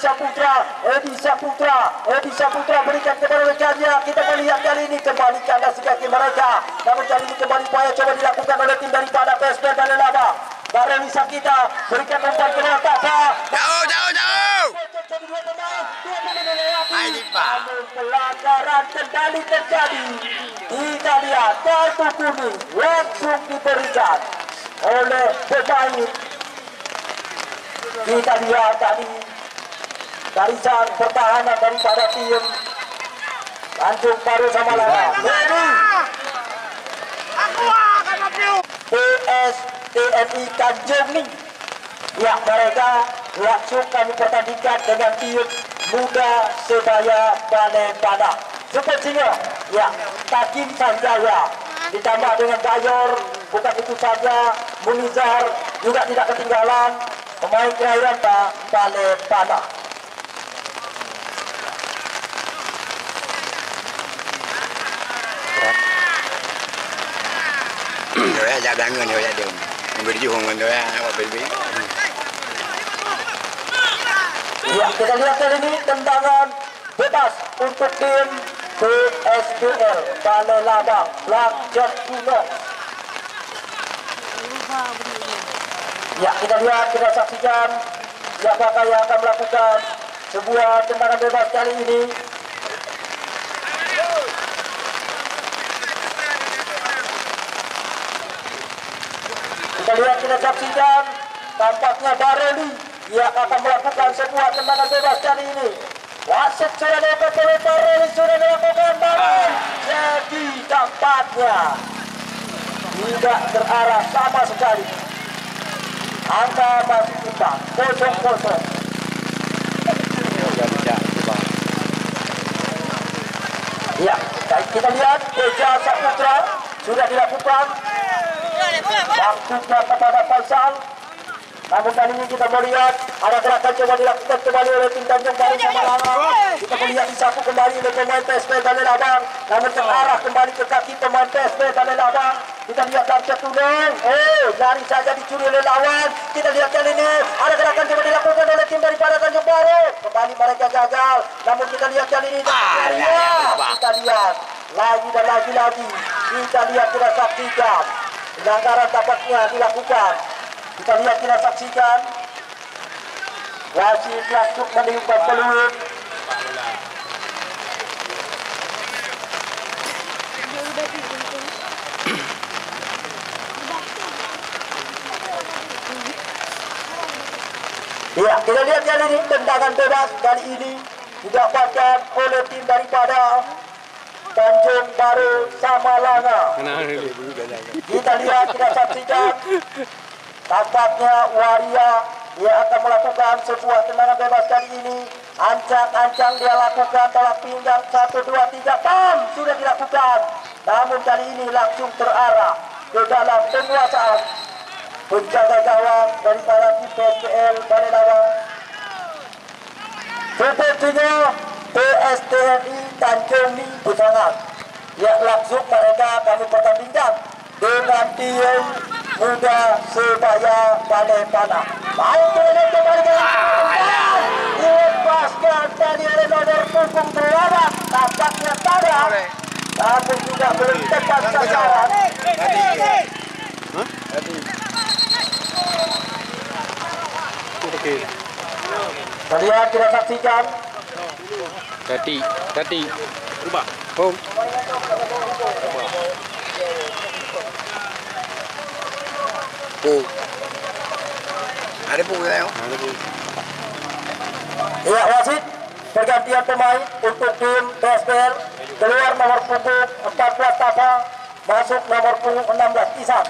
Speaker 1: Saputra berikan kepada rekannya. Kita melihat kali ini kembali kandas kaki mereka. Namun kali ini kembali upaya coba dilakukan oleh tim daripada PSPL Balai Labang. Barolisa kita berikan umpan ke atas.
Speaker 3: Jauh.
Speaker 1: Namun pelanggaran kembali terjadi. Kita lihat kartu kuning langsung diberikan oleh pemain. Kita lihat tadi barisan pertahanan daripada tim Tanjung Baru Samalanga. PSTNI Tanjung Ning. Ya, mereka langsung kami pertandingkan dengan tim Muda Sebaya Balai Padang. Super Singa, ya, Takim Sanjaya ditambah dengan Bayor. Bukan itu saja, Munizar juga tidak ketinggalan. Pemain kelahiran Balai Padang.
Speaker 3: Rồi ra đang người nhiều ra đường. Người đi hùng người apa baby.
Speaker 1: Ya, kita lihat kali ini tendangan bebas untuk tim PSPL Balai Labang Blackjack Kuno. Ya, kita lihat, kita saksikan siapakah yang akan melakukan sebuah tendangan bebas kali ini. Kita lihat, kita saksikan tampaknya Baroli yang akan melakukan sebuah tendangan bebas kali ini. Wasit sudah dilakukan oleh Baroli, sudah dilakukan Baroli. Jadi tampaknya tidak terarah sama sekali. Angka masih imbang 0-0. Ya, kita lihat Geja Saputra sudah dilakukan. Waktunya kepada Faisal. Namun kali ini kita melihat ada gerakan coba dilakukan kembali oleh tim Tanjung Baru Samalanga. Kita melihat disapu kembali oleh pemain PSPL Balai Labang. Namun terarah kembali ke kaki pemain PSPL Balai Labang. Kita lihat Darjat Tuneng. Lari saja dicuri oleh lawan. Kita lihat kali ini ada gerakan coba dilakukan oleh tim daripada Tanjung Baru. Kembali mereka gagal. Namun kita lihat kali ini. Kita lihat lagi dan lagi. Kita lihat, kita saksikan pelanggaran tampaknya dilakukan. Kita lihat, kita saksikan wasit langsung meniupkan peluit. Ya, kita lihat kali ini tendangan bebas kali ini didapatkan oleh tim daripada Tanjung Baru Samalanga. Kita lihat, kita saksikan tampaknya waria yang akan melakukan sebuah tendangan bebas kali ini. Ancang-ancang dia lakukan, tolak pinggang 1, 2, 3, pam, sudah dilakukan. Namun kali ini langsung terarah ke dalam penguasaan penjaga gawang daripada tim PSPL Balai Labang. Sepertinya PSTNI Tanjung Ning Busangan. Ya, langsung mereka kami pertandingkan dengan tim Muda Sebaya Balepana. Main bola kembali ke lepaskan tadi oleh nomor punggung 8. Tampaknya tada, namun juga belum tepat sasaran.
Speaker 2: Oke.
Speaker 1: Kalian kita saksikan.
Speaker 2: Tadi. Rubah. Home.
Speaker 3: Ada pun kita tengok.
Speaker 1: Ya, wasit pergantian pemain untuk tim PSPL. Keluar nomor punggung 14 Tafa, masuk nomor punggung 16 Isan.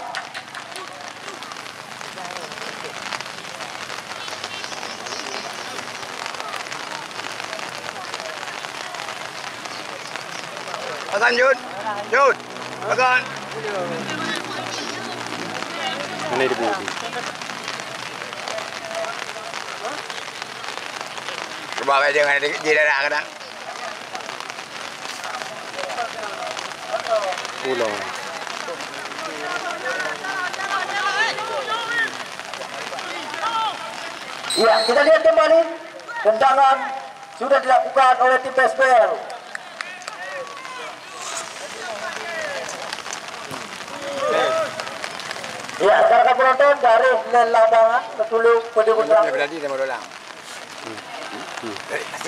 Speaker 3: Makan Jun. Makan.
Speaker 2: Mana dia punya?
Speaker 3: Coba aja jangan di daerah kadang.
Speaker 2: Pulau.
Speaker 1: Ya, kita lihat kembali tendangan sudah dilakukan oleh tim PSPL. Ya, rekan-rekan penonton dari lapangan Betulung Pedi Putra.
Speaker 3: Berarti sama dolang.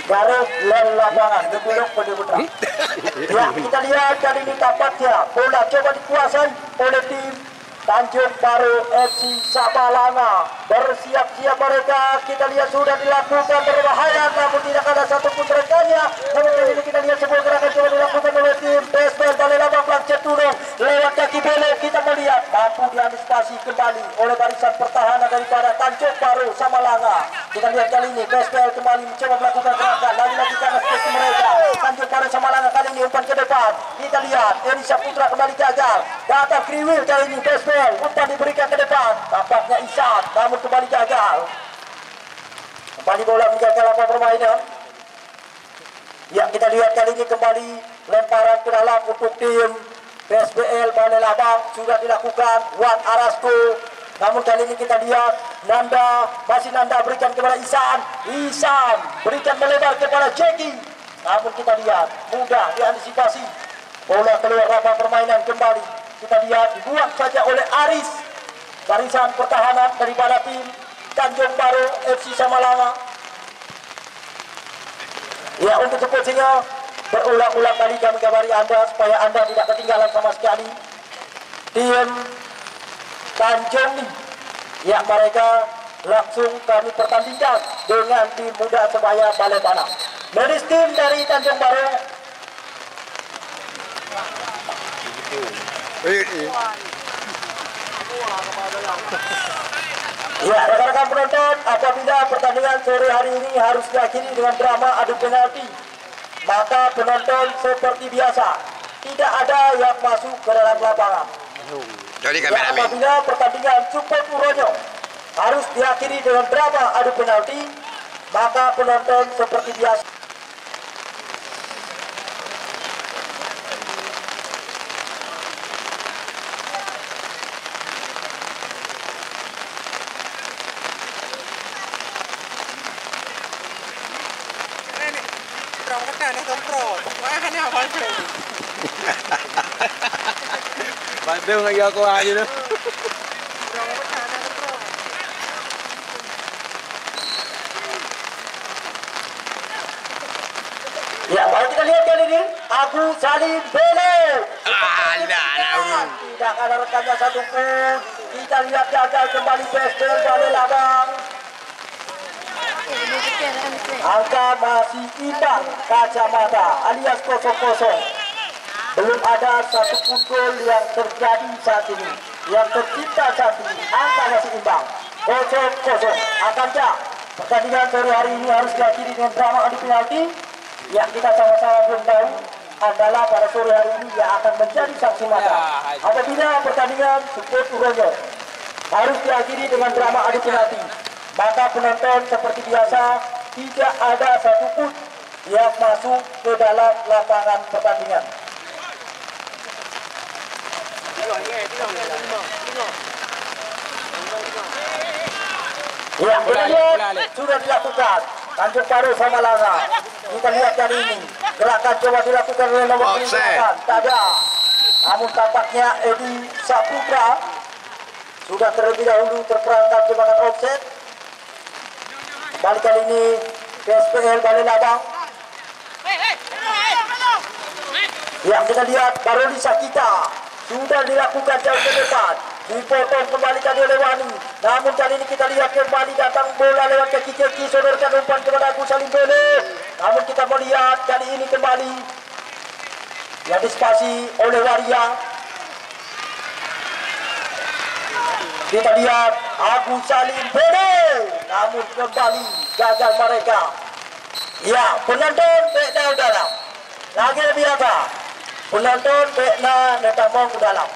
Speaker 1: Garis lapangan Betulung Pedi Putra. Ya, kita lihat kali ini tampaknya bola coba dikuasai oleh tim Tanjung Baru FC Sabalanga. Bersiap-siap mereka, kita lihat sudah dilakukan berbahaya, namun tidak ada satupun rekannya. Namun kali ini kita lihat sebuah gerakan coba dilakukan oleh tim PSPL Balerabang Langcet Turun. Lewat kaki belok kita melihat mampu diantisipasi kembali oleh barisan pertahanan daripada Tanjung Baru Sabalanga. Kita lihat kali ini PSPL kembali mencoba melakukan gerakan, lagi-lagi karena seperti mereka. Tanjung Baru Sabalanga kali ini umpan ke depan. Kita lihat Elisa Putra kembali gagal. Datang Kriwil kali ini PSPL, umpan diberikan ke depan. Tampaknya Isan, namun kembali gagal. Kembali bola menjaga lapangan permainan. Ya, kita lihat kali ini kembali lemparan ke dalam untuk tim PSPL Balerabang sudah dilakukan. Wan Arasko. Namun kali ini kita lihat Nanda, masih Nanda berikan kepada Isan. Isan berikan melebar kepada Jeki. Namun kita lihat mudah diantisipasi. Bola keluar lapangan permainan kembali. Kita lihat dibuang saja oleh Aris. Barisan pertahanan daripada tim Tanjung Baru FC Sabalanga. Ya, untuk sepertinya berulang-ulang kali kami kabari Anda supaya Anda tidak ketinggalan sama sekali. Tim Tanjung nih, ya mereka langsung kami pertandingkan dengan tim Muda Sebaya Balepana. Ladies tim dari Tanjung Baru. Ya, rekan-rekan penonton, apabila pertandingan sore hari ini harus diakhiri dengan drama adu penalti, maka penonton seperti biasa tidak ada yang masuk ke dalam lapangan.
Speaker 3: Jadi
Speaker 1: Ya, apabila pertandingan Super Uronyo harus diakhiri dengan drama adu penalti, maka penonton seperti biasa.
Speaker 2: Bandung lagi aku aja tuh.
Speaker 1: Ya, baru kita lihat kali ini Abu Salim Bele. Tidak ada rekannya satupun. Kita lihat gagal kembali PSPL Balerabang. Angka masih imbang kacamata alias 0-0. Belum ada satupun gol yang terjadi saat ini, yang tercipta saat ini. Angka masih imbang 0-0. Akankah pertandingan sore hari ini harus diakhiri dengan drama adu penalti? Ya, kita sama-sama belum tahu. Adalah pada sore hari ini yang akan menjadi saksi mata. Apabila pertandingan Super Uronyo harus diakhiri dengan drama adu penalti, maka penonton seperti biasa tidak ada satupun yang masuk ke dalam lapangan pertandingan. Ya, kita lihat sudah dilakukan. Tanjung Paru sama Langa. Kita lihat kali ini gerakan coba dilakukan oleh nomor 8. Tada. Namun tampaknya Edi Saputra sudah terlebih dahulu terperangkap jebakan offset. Balik kali ini PSPL Balai Labang. Ya, kita lihat Baroli Sakita sudah dilakukan jauh ke depan, dipotong kembali tadi oleh Wani. Namun kali ini kita lihat kembali datang bola lewat kaki sodorkan umpan kepada Agus Salim Bele. Namun kita melihat kali ini kembali diantisipasi oleh Waria. Kita lihat Agus Salim Bele, namun kembali gagal mereka. Ya, penonton baik dalam lagi lebih apa? Penonton baiklah netamong ke dalam.